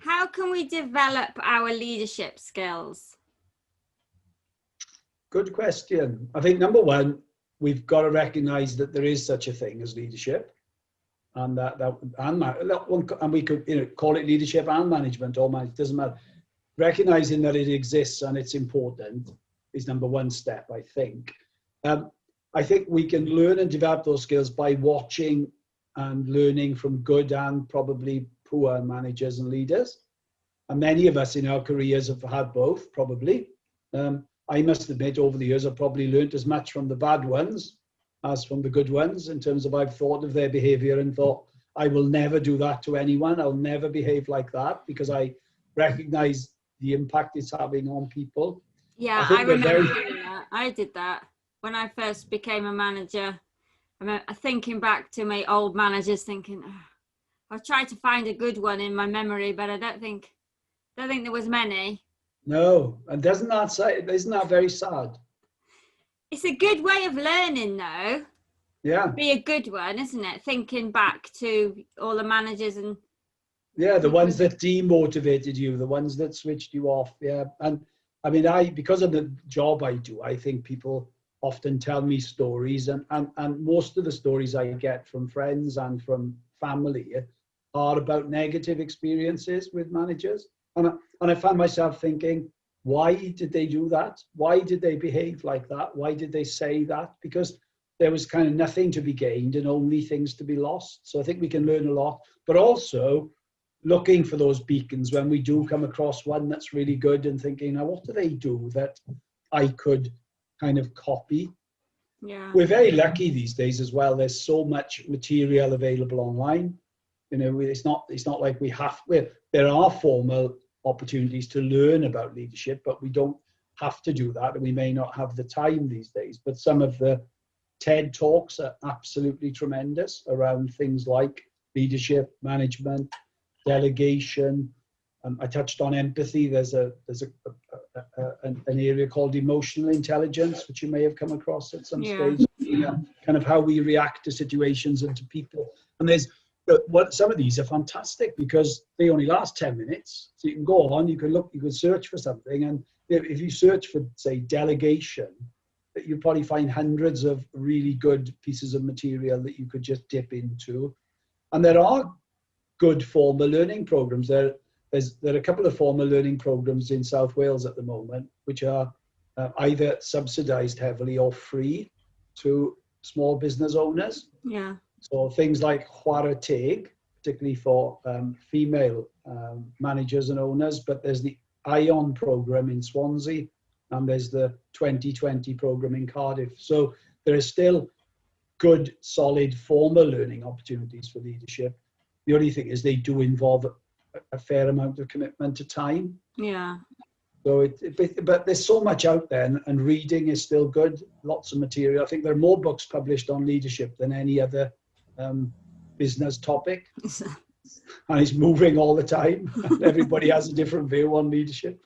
How can we develop our leadership skills? Good question. I think number one, we've got to recognise that there is such a thing as leadership, and and we could call it leadership and management, or it doesn't matter. Recognising that it exists and it's important is number one step, I think. I think we can learn and develop those skills by watching and learning from good and probably poor managers and leaders. And many of us in our careers have had both, probably. I must admit, over the years, I've probably learned as much from the bad ones as from the good ones, in terms of I've thought of their behaviour and thought, I will never do that to anyone. I'll never behave like that, because I recognise the impact it's having on people. Yeah, I remember doing that. I did that when I first became a manager. I remember thinking back to my old managers, thinking, I'll try to find a good one in my memory, but I don't think there was many. No, and isn't that very sad? It's a good way of learning, though. Yeah. Be a good one, isn't it? Thinking back to all the managers and... Yeah, the ones that demotivated you, the ones that switched you off. Yeah. And I mean, because of the job I do, I think people often tell me stories, and most of the stories I get from friends and from family are about negative experiences with managers. And I found myself thinking, why did they do that? Why did they behave like that? Why did they say that? Because there was kind of nothing to be gained and only things to be lost. So I think we can learn a lot, but also looking for those beacons when we do come across one that's really good and thinking, now what do they do that I could kind of copy? Yeah. We're very lucky these days as well. There's so much material available online. It's not like there are formal opportunities to learn about leadership, but we don't have to do that, and we may not have the time these days. But some of the TED Talks are absolutely tremendous around things like leadership, management, delegation. I touched on empathy. There's an area called emotional intelligence, which you may have come across at some stage. Kind of how we react to situations and to people. And some of these are fantastic because they only last 10 minutes. So you can go on, you can search for something, and if you search for, say, delegation, you'll probably find hundreds of really good pieces of material that you could just dip into. And there are good formal learning programs. There are a couple of formal learning programs in South Wales at the moment, which are either subsidised heavily or free to small business owners. Yeah. So things like Chwarae Teg, particularly for female managers and owners, but there's the ION program in Swansea, and there's the 2020 program in Cardiff. So there is still good, solid, formal learning opportunities for leadership. The only thing is they do involve a fair amount of commitment to time. Yeah. So but there's so much out there, and reading is still good. Lots of material. I think there are more books published on leadership than any other business topic, and it's moving all the time. Everybody has a different view on leadership.